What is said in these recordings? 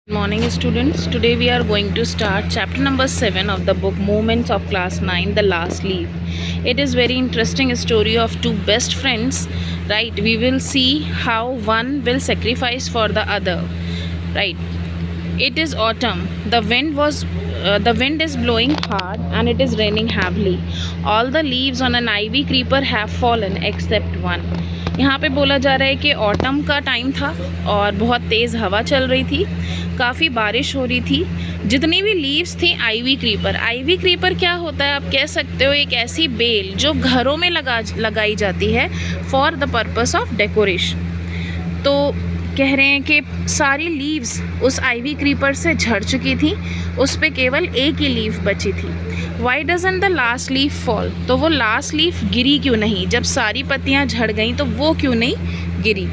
Good morning students. Today we are going to start chapter number 7 of the book Moments of Class 9, The Last Leaf. It is very interesting story of two best friends, right? We will see how one will sacrifice for the other, right? It is autumn. The wind is blowing hard and it is raining heavily. All the leaves on an ivy creeper have fallen except one. यहाँ पे बोला जा रहा है कि autumn का time था और बहुत तेज़ हवा चल रही थी, काफ़ी बारिश हो रही थी. जितनी भी लीव्स थी आईवी क्रीपर क्या होता है आप कह सकते हो, एक ऐसी बेल जो घरों में लगाई जाती है for the purpose of decoration. तो कह रहे हैं कि सारी लीव्स उस आईवी क्रीपर से झड़ चुकी थी, उस पे केवल एक ही लीफ बची थी. Why doesn't the last leaf fall, तो वो लास्ट लीफ गिरी क्यों नहीं, जब सारी पत्तियां झड़ गईं तो वो क्यों नहीं गिरी.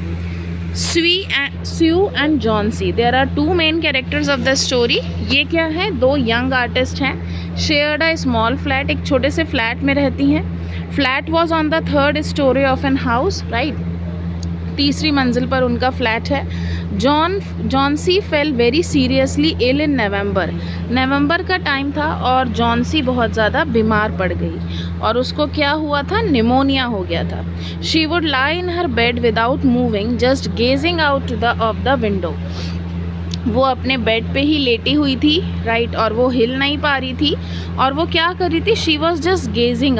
Sue and Johnsy, there are two main characters of the story. ये क्या है, दो यंग आर्टिस्ट हैं. शेयर्ड अ स्मॉल फ्लैट, एक छोटे से फ्लैट में रहती हैं. Flat was on the third storey of an house, right. तीसरी मंजिल पर उनका फ्लैट है. Johnsy fell very seriously ill in November का टाइम था और जॉन्सी बहुत ज़्यादा बीमार पड़ गई और उसको क्या हुआ था, निमोनिया हो गया था. She would lie in her bed without moving just gazing out of the window. वो अपने बेड पे ही लेटी हुई थी, राइट, और वो हिल नहीं पा रही थी. और वो क्या कर रही थी, she was just gazing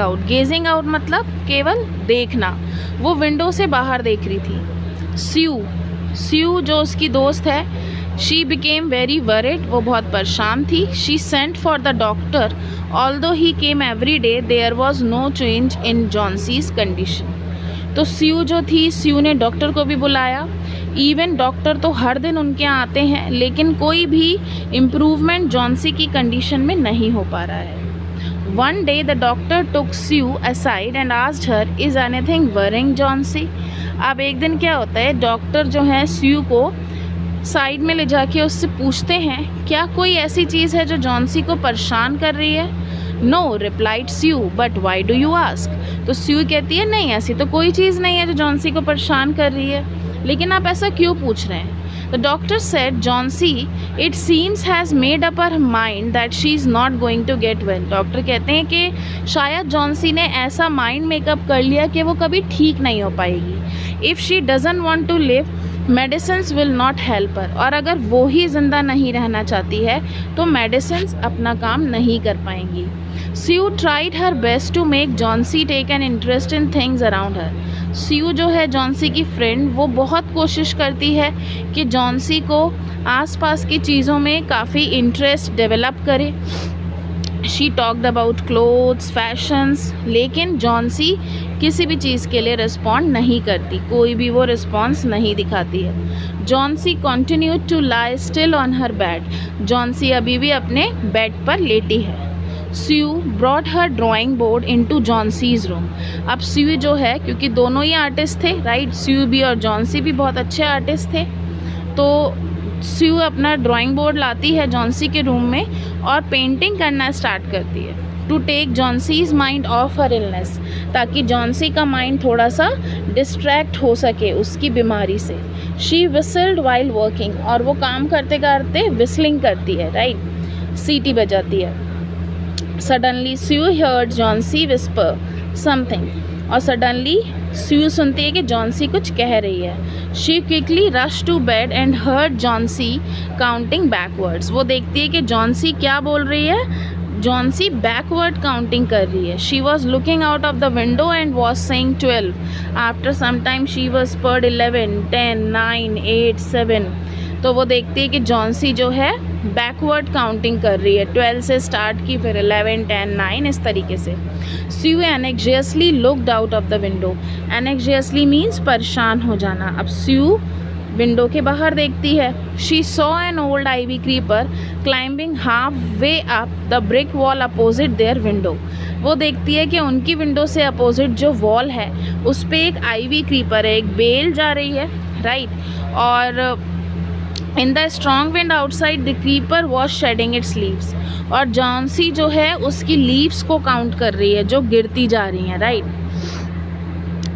out मतलब केवल देखना. वो विंडो से बाहर देख रही थी. स्यू जो उसकी दोस्त है, शी बिकेम वेरी वरिड, वो बहुत परेशान थी. She sent for the doctor, although he came every day there was no change in Johnsy's condition. तो स्यू ने डॉक्टर को भी बुलाया. इवन डॉक्टर तो हर दिन उनके यहाँ आते हैं, लेकिन कोई भी इम्प्रूवमेंट जॉन्सी की कंडीशन में नहीं हो पा रहा है. One day the doctor took Sue aside and asked her, is anything worrying Johnsy. अब एक दिन क्या होता है, डॉक्टर जो है स्यू को साइड में ले जाके उससे पूछते हैं, क्या कोई ऐसी चीज़ है जो जॉन्सी को परेशान कर रही है. No replied Sue, but why do you ask. तो स्यू कहती है, नहीं ऐसी तो कोई चीज़ नहीं है जो जॉन्सी को परेशान कर रही है, लेकिन आप ऐसा क्यों पूछ रहे हैं. The doctor said, Johnsy it seems has made up her mind that she is not going to get well. Doctor कहते हैं कि शायद जॉन्सी ने ऐसा माइंड मेकअप कर लिया कि वो कभी ठीक नहीं हो पाएगी. If she doesn't want to live, medicines will not help her. और अगर वो ही ज़िंदा नहीं रहना चाहती है तो मेडिसिन्स अपना काम नहीं कर पाएंगी. Sue tried her best to make Johnsy take an interest in things around her. Sue जो है जॉन्सी की फ्रेंड, वो बहुत कोशिश करती है कि जॉन्सी को आसपास की चीज़ों में काफ़ी इंटरेस्ट डेवलप करे. She talked about clothes, fashions, लेकिन जॉन्सी किसी भी चीज़ के लिए रिस्पॉन्ड नहीं करती, कोई भी वो रिस्पॉन्स नहीं दिखाती है. Johnsy continued to lie still on her bed. Johnsy अभी भी अपने बेड पर लेटी है. Sue brought her drawing board into Johnsy's room. अब स्यू जो है, क्योंकि दोनों ही आर्टिस्ट थे, राइट, स्यू भी और जॉन्सी भी बहुत अच्छे आर्टिस्ट थे, तो स्यू अपना ड्राइंग बोर्ड लाती है जॉन्सी के रूम में और पेंटिंग करना स्टार्ट करती है. To take Johnsy's mind off her illness, ताकि जॉन्सी का माइंड थोड़ा सा डिस्ट्रैक्ट हो सके उसकी बीमारी से. शी विसल्ड वाइल वर्किंग, और वो काम करते करते विस्लिंग करती है, राइट, सीटी बजाती है. Suddenly Sue heard Johnsy whisper something, और सडनली स्यू सुनती है कि जॉन्सी कुछ कह रही है. She quickly rush to bed and heard Johnsy counting backwards. वो देखती है कि जॉन्सी क्या बोल रही है, जॉन्सी बैकवर्ड काउंटिंग कर रही है. She was looking out of the window and was saying 12. After some time she was purred 11, 10, 9, 8, 7. तो वो देखती है कि जॉन्सी जो है बैकवर्ड काउंटिंग कर रही है, 12 से स्टार्ट की, फिर 11, 10, 9, इस तरीके से. Sue anxiously looked out of the window. Anxiously means परेशान हो जाना. अब स्यू विंडो के बाहर देखती है. She saw an old ivy creeper climbing half way up the brick wall opposite their window. वो देखती है कि उनकी विंडो से अपोजिट जो वॉल है उस पर एक आईवी क्रीपर है, एक बेल जा रही है, राइट. और in the strong wind outside the creeper was shedding its leaves. और जॉन्सी जो है उसकी लीव्स को काउंट कर रही है जो गिरती जा रही हैं, right.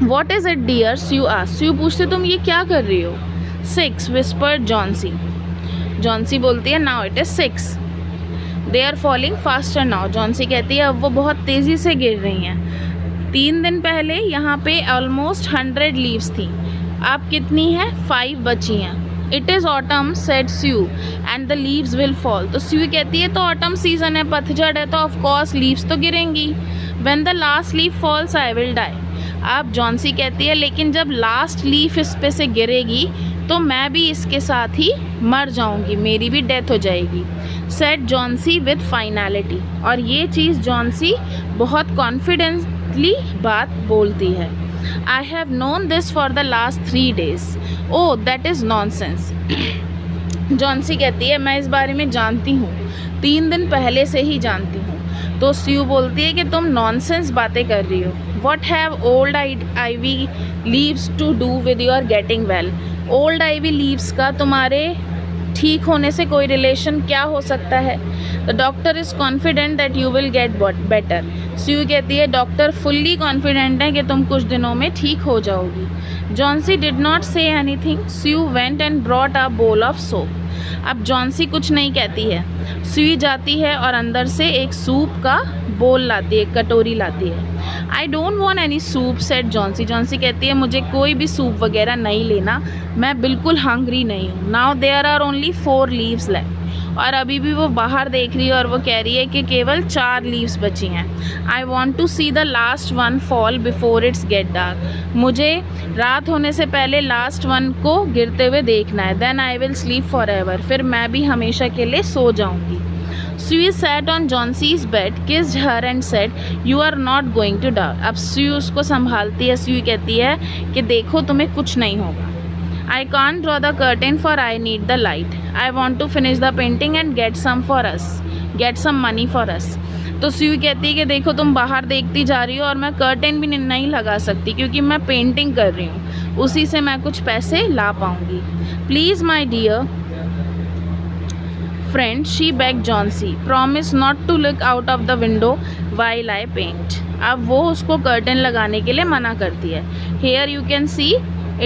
What is it dear, Sue पूछते, तुम ये क्या कर रही हो. 6 whispered जॉन्सी. जॉन्सी बोलती है now it is 6. They are falling faster now. Johnsy कहती है अब वो बहुत तेज़ी से गिर रही हैं. 3 दिन पहले यहाँ पे ऑलमोस्ट 100 लीव्स थी. अब कितनी है? 5 बची हैं. It is autumn said Sue and the leaves will fall. तो स्यू कहती है तो ऑटम सीजन है, पतझड़ है, तो ऑफ कोर्स लीव्स तो गिरेंगी. When the last leaf falls I will die. अब जॉन्सी कहती है लेकिन जब लास्ट लीफ इस पे से गिरेगी तो मैं भी इसके साथ ही मर जाऊंगी, मेरी भी डेथ हो जाएगी. Said Johnsy with finality. और ये चीज़ जॉन्सी बहुत कॉन्फिडेंटली बात बोलती है. I have known this for the last 3 days. Oh that is nonsense. Johnsy कहती है मैं इस बारे में जानती हूँ, 3 दिन पहले से ही जानती हूँ. तो स्यू बोलती है कि तुम नॉनसेंस बातें कर रही हो. What have old ivy leaves to do with your getting well. Old ivy leaves का तुम्हारे ठीक होने से कोई रिलेशन क्या हो सकता है. The doctor is confident that you will get better. Sue कहती है डॉक्टर फुल्ली कॉन्फिडेंट है कि तुम कुछ दिनों में ठीक हो जाओगी. Johnsy did not say anything. Sue went and brought a bowl of soap. अब जॉन्सी कुछ नहीं कहती है. स्यू जाती है और अंदर से एक सूप का बोल लाती है, एक कटोरी लाती है. I don't want any soup said Johnsy. Johnsy कहती है मुझे कोई भी सूप वगैरह नहीं लेना, मैं बिल्कुल हंग्री नहीं हूँ. Now there are only 4 leaves left. और अभी भी वो बाहर देख रही है और वो कह रही है कि केवल 4 लीव्स बची हैं. I want to see the last one fall before it's get dark. मुझे रात होने से पहले लास्ट वन को गिरते हुए देखना है. Then I will sleep forever. फिर मैं भी हमेशा के लिए सो जाऊँगी. Sue sat on Johnsie's bed, kissed her and said, "You are not going to die." अब Sue उसको संभालती है. Sue कहती है कि देखो तुम्हें कुछ नहीं होगा. I can't draw the curtain for I need the light. I want to finish the painting and get some money for us. तो Sue कहती है कि देखो तुम बाहर देखती जा रही हो और मैं कर्टेन भी नहीं लगा सकती क्योंकि मैं पेंटिंग कर रही हूँ, उसी से मैं कुछ पैसे ला पाऊँगी. Please my dear friend, she begged Johnsy, promise not to look out of the window while I paint. अब वो उसको कर्टन लगाने के लिए मना करती है. Here you can see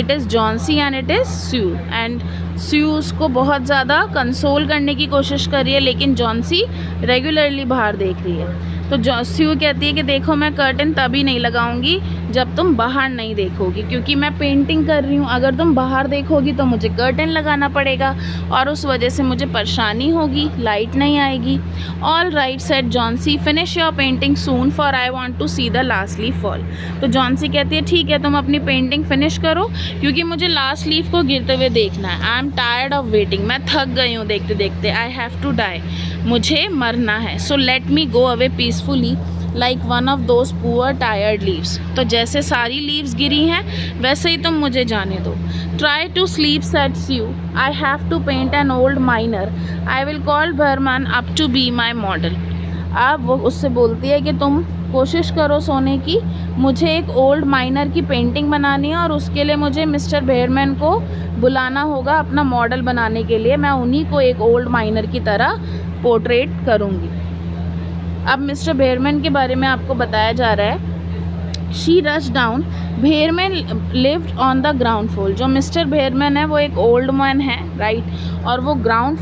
it is Johnsy and it is Sue. And Sue उसको बहुत ज़्यादा कंसोल करने की कोशिश कर रही है लेकिन जॉन्सी रेगुलरली बाहर देख रही है. तो स्यू कहती है कि देखो मैं कर्टन तभी नहीं लगाऊंगी जब तुम बाहर नहीं देखोगी क्योंकि मैं पेंटिंग कर रही हूँ. अगर तुम बाहर देखोगी तो मुझे कर्टन लगाना पड़ेगा और उस वजह से मुझे परेशानी होगी, लाइट नहीं आएगी. All right said Johnsy, finish your painting soon for I want to see the last leaf fall. तो जॉन्सी कहती है ठीक है तुम अपनी पेंटिंग फिनिश करो क्योंकि मुझे लास्ट लीफ को गिरते हुए देखना है. I am tired of waiting. मैं थक गई हूँ देखते देखते. I have to die. मुझे मरना है. So let me go away peacefully like one of those poor tired leaves. तो जैसे सारी लीव्स गिरी हैं वैसे ही तुम मुझे जाने दो. Try to sleep said Sue. I have to paint an old miner. I will call Behrman up to be my model. अब वो उससे बोलती है कि तुम कोशिश करो सोने की, मुझे एक ओल्ड माइनर की पेंटिंग बनानी है और उसके लिए मुझे मिस्टर बेयरमैन को बुलाना होगा अपना मॉडल बनाने के लिए. मैं उन्हीं को एक ओल्ड माइनर की तरह पोर्ट्रेट करूँगी. अब मिस्टर बेयरमैन के बारे में आपको बताया जा रहा है. She rush down. Behrman lived on the ground floor. जो मिस्टर बेयरमैन है वो एक ओल्ड मैन है, राइट, और वो ग्राउंड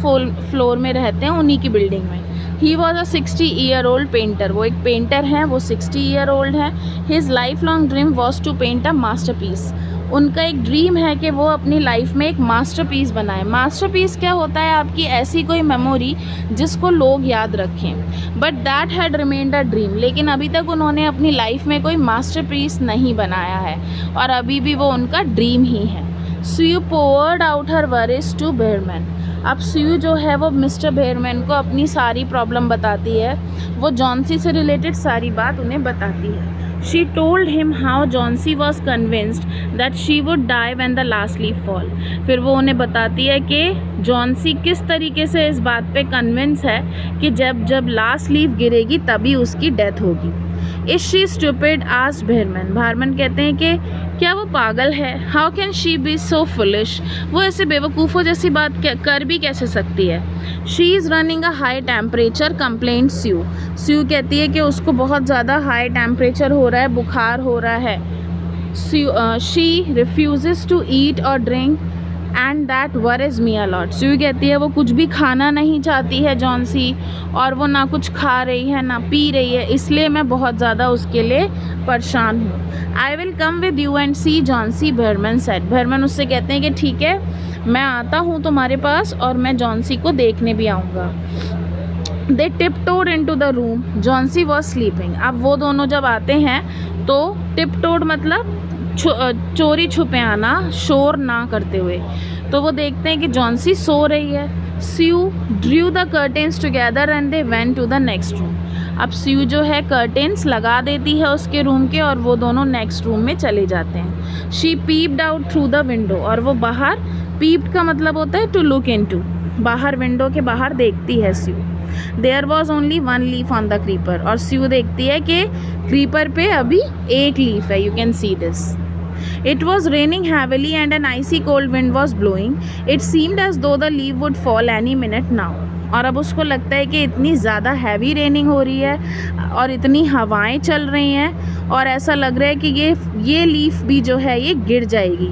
फ्लोर में रहते हैं उन्हीं की बिल्डिंग में. He was a 60-year-old painter. वो एक पेंटर हैं, वो 60-year-old है. His life long dream was to paint a masterpiece. उनका एक ड्रीम है कि वो अपनी लाइफ में एक मास्टरपीस बनाए. मास्टरपीस क्या होता है? आपकी ऐसी कोई मेमोरी जिसको लोग याद रखें. But that had remained a dream. लेकिन अभी तक उन्होंने अपनी लाइफ में कोई मास्टरपीस नहीं बनाया है और अभी भी वो उनका ड्रीम ही है. स्यू पोवर्ड आउट हर वरीज टू बेयरमैन. अब स्यू जो है वो मिस्टर बेयरमैन को अपनी सारी प्रॉब्लम बताती है. वो जॉन्सी से रिलेटेड सारी बात उन्हें बताती है. She told him how Johnsy was convinced that she would die when the last leaf fall. फिर वो उन्हें बताती है कि जॉन्सी किस तरीके से इस बात पे कन्विंस है कि जब लास्ट लीफ गिरेगी तभी उसकी डेथ होगी. Is she stupid? asked बेयरमैन. बेयरमैन कहते हैं कि क्या वो पागल है? How can she be so foolish? वो ऐसे बेवकूफ़ों जैसी बात कर भी कैसे सकती है? She is running a high temperature, complained Sue. Sue कहती है कि उसको बहुत ज़्यादा हाई टेम्परेचर हो रहा है, बुखार हो रहा है. She refuses to eat or drink and that worries me a lot. Sue कहती है वो कुछ भी खाना नहीं चाहती है जॉनसी, और वो ना कुछ खा रही है ना पी रही है, इसलिए मैं बहुत ज़्यादा उसके लिए परेशान हूँ। I will come with you and see Johnsy, Behrman said. Behrman उससे कहते हैं कि ठीक है, मैं आता हूँ तुम्हारे पास और मैं जॉनसी को देखने भी आऊँगा। They tiptoed in to the room, Johnsy was sleeping. अब वो दोनों जब आते हैं तो टिपटोड मतलब चोरी छुपे आना, शोर ना करते हुए, तो वो देखते हैं कि जॉनसी सो रही है। Sue drew the curtains together and they went to the next room. अब स्यू जो है कर्टेन्स लगा देती है उसके रूम के, और वो दोनों नेक्स्ट रूम में चले जाते हैं। She peeped out through the window, और वो बाहर, पीप्ड का मतलब होता है टू लुक इनटू, बाहर विंडो के बाहर देखती है Sue. There was only one leaf on the creeper, और स्यू देखती है कि क्रीपर पे अभी एक लीफ है। You can see this. It was raining heavily and an icy cold wind was blowing. It seemed as though the leaf would fall any minute now. और अब उसको लगता है कि इतनी ज़्यादा हैवी रेनिंग हो रही है और इतनी हवाएं चल रही हैं, और ऐसा लग रहा है कि ये लीफ भी जो है ये गिर जाएगी।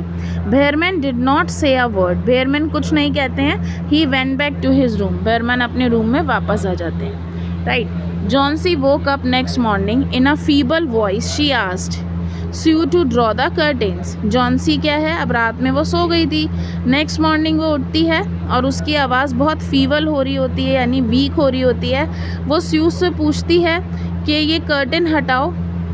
बेयरमैन डिड नॉट से अ वर्ड, बेयरमैन कुछ नहीं कहते हैं। He went back to his room, Behrman अपने रूम में वापस आ जाते हैं। Right. Johnsy woke up next morning in a feeble voice, she asked Sue to draw the curtains. Johnsy क्या है, अब रात में वो सो गई थी, नेक्स्ट मॉर्निंग वो उठती है और उसकी आवाज़ बहुत फीवल हो रही होती है, यानी वीक हो रही होती है। वो स्यू से पूछती है कि ये कर्टेन हटाओ,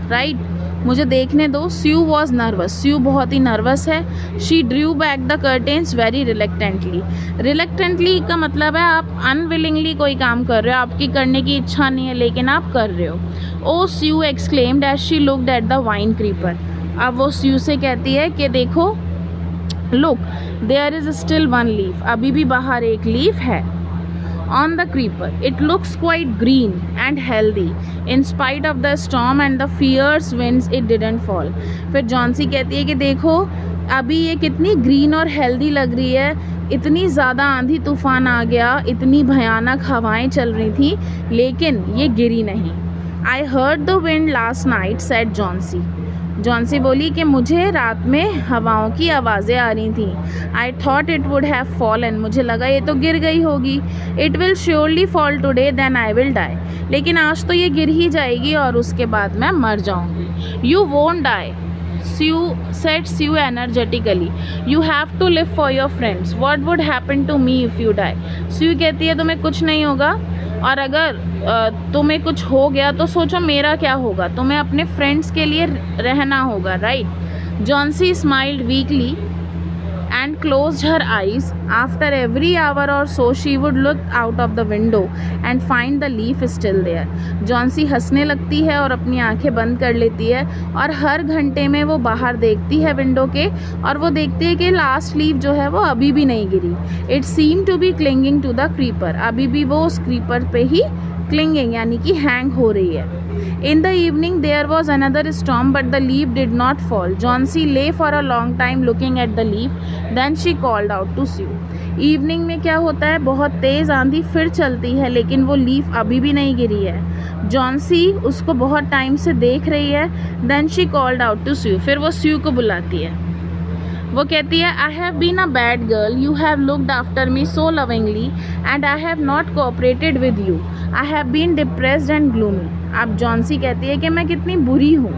राइट, मुझे देखने दो। स्यू वॉज नर्वस, स्यू बहुत ही नर्वस है। She Drew back the curtains very reluctantly. Reluctantly का मतलब है आप अनविलिंगली कोई काम कर रहे हो, आपकी करने की इच्छा नहीं है लेकिन आप कर रहे हो। Oh Sue exclaimed as she looked at the vine creeper. अब वो स्यू से कहती है कि देखो, look there is still one leaf, अभी भी बाहर एक लीफ है। On the creeper, it looks quite green and healthy. In spite of the storm and the fierce winds, it didn't fall. फिर जॉनसी कहती है कि देखो अभी ये कितनी ग्रीन और हेल्दी लग रही है, इतनी ज़्यादा आंधी तूफान आ गया, इतनी भयानक हवाएं चल रही थी, लेकिन ये गिरी नहीं। I heard the wind last night, said Johnsy. Johnsy बोली कि मुझे रात में हवाओं की आवाज़ें आ रही थी। I thought it would have fallen, मुझे लगा ये तो गिर गई होगी। It will surely fall today then I will die, लेकिन आज तो ये गिर ही जाएगी और उसके बाद मैं मर जाऊंगी। You won't die, Sue said Sue energetically. You have to live for your friends. What would happen to me if you die? Sue कहती है तुम्हें कुछ नहीं होगा, और अगर तुम्हें कुछ हो गया तो सोचो मेरा क्या होगा, तुम्हें अपने फ्रेंड्स के लिए रहना होगा, right. Johnsy smiled weekly and closed her eyes. After every hour or so she would look out of the window and find the leaf still there. Johnsy हंसने लगती है और अपनी आंखें बंद कर लेती है, और हर घंटे में वो बाहर देखती है विंडो के, और वो देखती है कि लास्ट लीफ जो है वो अभी भी नहीं गिरी। It seem to be clinging to the creeper, अभी भी वो उस क्रीपर पे ही क्लिंगिंग यानी कि हैंग हो रही है। In the evening there was another storm but the leaf did not fall. Jhansi lay for a long time looking at the leaf. Then she called out to Sue. Evening में क्या होता है, बहुत तेज़ आंधी फिर चलती है, लेकिन वो लीफ अभी भी नहीं गिरी है। जॉनसी उसको बहुत टाइम से देख रही है। Then she called out to Sue, फिर वो स्यू को बुलाती है। वो कहती है I have been a bad girl, you have looked after me so lovingly and I have not cooperated with you, I have been depressed and gloomy. अब Johnsy कहती है कि मैं कितनी बुरी हूँ,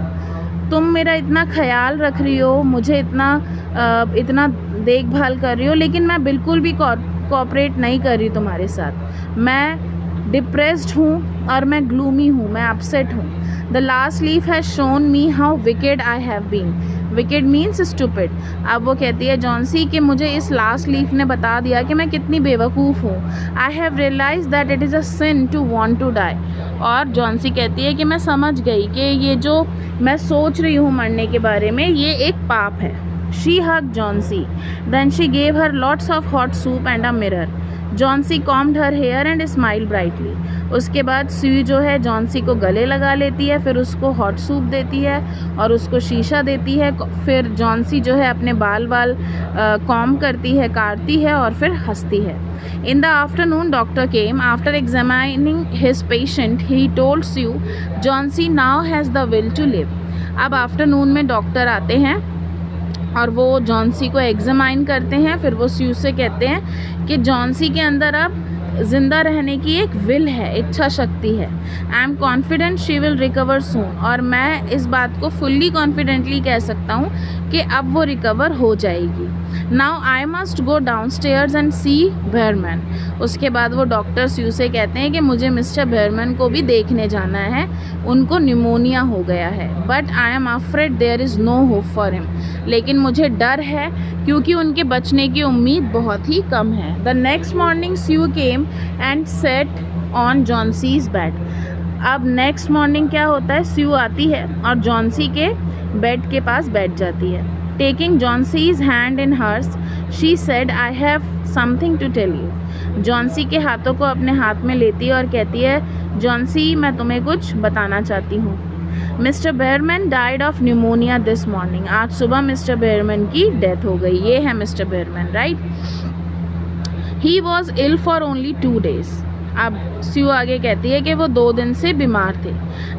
तुम मेरा इतना ख्याल रख रही हो, मुझे इतना देखभाल कर रही हो, लेकिन मैं बिल्कुल भी कोऑपरेट नहीं कर रही तुम्हारे साथ। मैं डिप्रेस्ड हूँ और मैं ग्लूमी हूँ, मैं अपसेट हूँ। The last leaf has shown me how wicked I have been, wicked means stupid. अब वो कहती है जॉनसी कि मुझे इस लास्ट लीफ ने बता दिया कि मैं कितनी बेवकूफ़ हूँ। I have realize that it is a sin to want to die. और जॉनसी कहती है कि मैं समझ गई कि ये जो मैं सोच रही हूँ मरने के बारे में, ये एक पाप है। She hug Johnsy, then she gave her lots of hot soup and a mirror. Johnsy combed her hair and smile brightly. उसके बाद स्यू जो है जॉनसी को गले लगा लेती है, फिर उसको हॉट सूप देती है और उसको शीशा देती है। फिर जॉनसी जो है अपने बाल कॉम करती है, काटती है और फिर हंसती है। In the afternoon, doctor came. After examining his patient, he told Sue, Jhansi now has the will to live. अब आफ्टरनून में डॉक्टर आते हैं और वो जॉन्सी को एग्जामाइन करते हैं। फिर वो स्यू से कहते हैं कि जॉन्सी के अंदर अब ज़िंदा रहने की एक विल है, इच्छा शक्ति है। I am confident she will recover soon, और मैं इस बात को फुल्ली कॉन्फिडेंटली कह सकता हूँ कि अब वो रिकवर हो जाएगी। Now I must go down stairs and see Behrman. उसके बाद वो डॉक्टर स्यू से कहते हैं कि मुझे मिस्टर बेयरमैन को भी देखने जाना है, उनको निमोनिया हो गया है। But I am afraid there is no hope for him, लेकिन मुझे डर है क्योंकि उनके बचने की उम्मीद बहुत ही कम है। The next morning Sue came and sat on Johnsy's bed. अब नेक्स्ट मॉर्निंग क्या होता है, स्यू आती है और जॉन्सी के बेड के पास बैठ जाती है। Taking Johnsy's hand in hers she said I have something to tell you. Johnsy के हाथों को अपने हाथ में लेती है और कहती है, जॉन्सी मैं तुम्हें कुछ बताना चाहती हूँ। Mister Behrman died of pneumonia this morning. आज सुबह मिस्टर बेयरमैन की डेथ हो गई। ये है mister Behrman, right. He was ill for only 2 days। अब स्यू आगे कहती है कि वो 2 दिन से बीमार थे।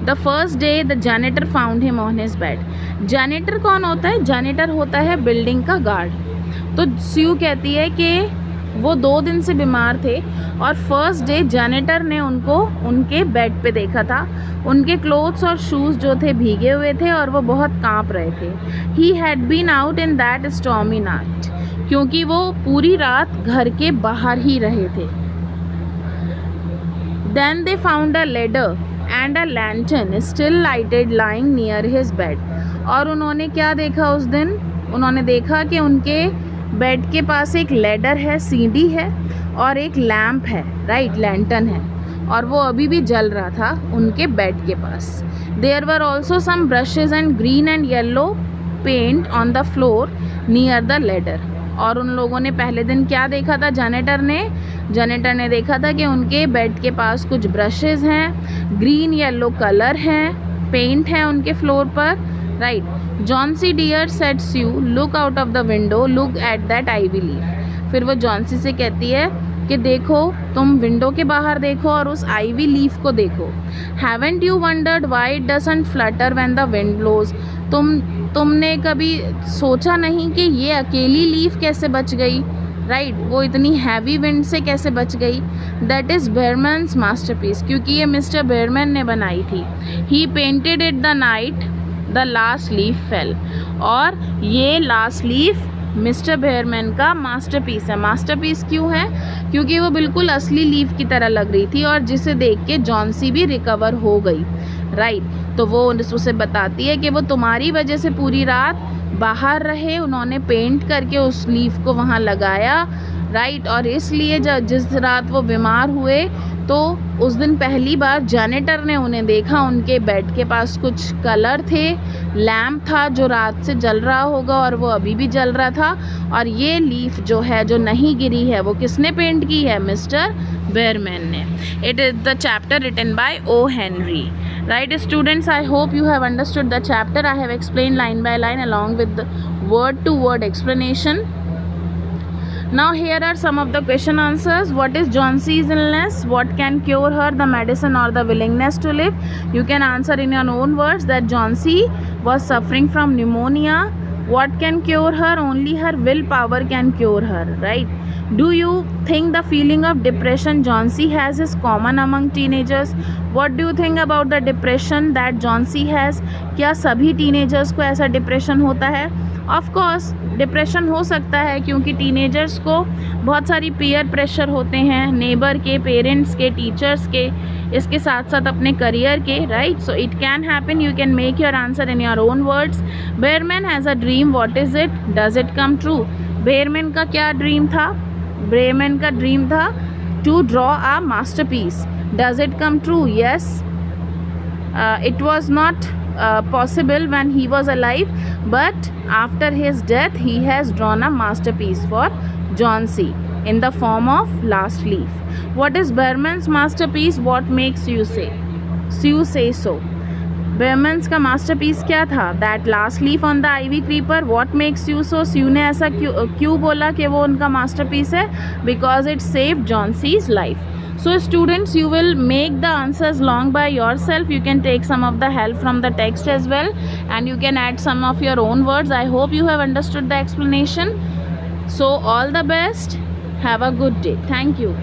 The first day the janitor found him on his bed. Janitor कौन होता है? जैनिटर होता है बिल्डिंग का गार्ड। तो स्यू कहती है कि वो 2 दिन से बीमार थे और फर्स्ट डे जैनिटर ने उनको उनके बेड पे देखा था। उनके क्लोथ्स और शूज़ जो थे भीगे हुए थे और वो बहुत कांप रहे थे। He had been out in that stormy night, क्योंकि वो पूरी रात घर के बाहर ही रहे थे। Then they found a ladder and a lantern still lighted lying near his bed. और उन्होंने क्या देखा उस दिन? उन्होंने देखा कि उनके बेड के पास एक लेडर है, सीढ़ी है और एक लैम्प है, राइट, लैंटर्न है, और वो अभी भी जल रहा था उनके बेड के पास। There were also some brushes and green and yellow paint on the floor near the ladder. और उन लोगों ने पहले दिन क्या देखा था? जैनिटर ने देखा था कि उनके बेड के पास कुछ ब्रशेज़ हैं, ग्रीन येलो कलर है, पेंट है उनके फ्लोर पर, right. Johnsy dear said Sue, look out of the window, look at that ivy leaf. फिर वो जॉन्सी से कहती है कि देखो, तुम विंडो के बाहर देखो और उस आइवी लीफ को देखो। Haven't you wondered why it doesn't flutter when the wind blows. तुमने कभी सोचा नहीं कि ये अकेली लीफ कैसे बच गई, राइट, वो इतनी हैवी विंड से कैसे बच गई? दैट इज़ बेयरमैन्स मास्टरपीस, क्योंकि ये मिस्टर बेयरमैन ने बनाई थी। He painted it the night the last leaf fell. और ये लास्ट लीफ मिस्टर बेयरमैन का मास्टरपीस है। मास्टरपीस क्यों है? क्योंकि वो बिल्कुल असली लीफ की तरह लग रही थी और जिसे देख के जॉन्सी भी रिकवर हो गई, राइट। तो वो उसे बताती है कि वो तुम्हारी वजह से पूरी रात बाहर रहे, उन्होंने पेंट करके उस लीफ को वहाँ लगाया, राइट। और इसलिए जिस रात वो बीमार हुए तो उस दिन पहली बार जैनिटर ने उन्हें देखा, उनके बेड के पास कुछ कलर थे, लैम्प था जो रात से जल रहा होगा और वो अभी भी जल रहा था। और ये लीफ जो है, जो नहीं गिरी है, वो किसने पेंट की है? मिस्टर बेयरमैन ने। It is the chapter written by O Henry, right students, I hope you have understood the chapter. I have explained line by line along with the word to word explanation. Now here are some of the question answers. What is Jauncey's illness? What can cure her? The medicine or the willingness to live? You can answer in your own words that Jauncey was suffering from pneumonia. What can cure her? Only her willpower can cure her, right? Do you think the feeling of depression Jauncey has is common among teenagers? What do you think about the depression that Jauncey has? क्या सभी teenagers को ऐसा depression होता है? Of course depression हो सकता है, क्योंकि टीनेजर्स को बहुत सारी पीयर प्रेशर होते हैं, नेबर के, पेरेंट्स के, टीचर्स के, इसके साथ साथ अपने करियर के, right. So it can happen. You can make your answer in your own words. Behrman has a dream, what is it? Does it come true? Behrman का क्या ड्रीम था? बेयरमैन का ड्रीम था to draw a masterpiece. Does it come true? Yes. It was not possible when he was alive, but after his death he has drawn a masterpiece for Jauncey in the form of last leaf. What is Behrman's masterpiece? What makes you say? Sue say so. Behrman's का masterpiece क्या था? That last leaf on the ivy creeper. What makes you so? Sue ने ऐसा क्यों बोला कि वो उनका masterpiece है? Because it saved Jauncey's life. So students, you will make the answers long by yourself. You can take some of the help from the text as well, and you can add some of your own words. I hope you have understood the explanation. So all the best. Have a good day. Thank you.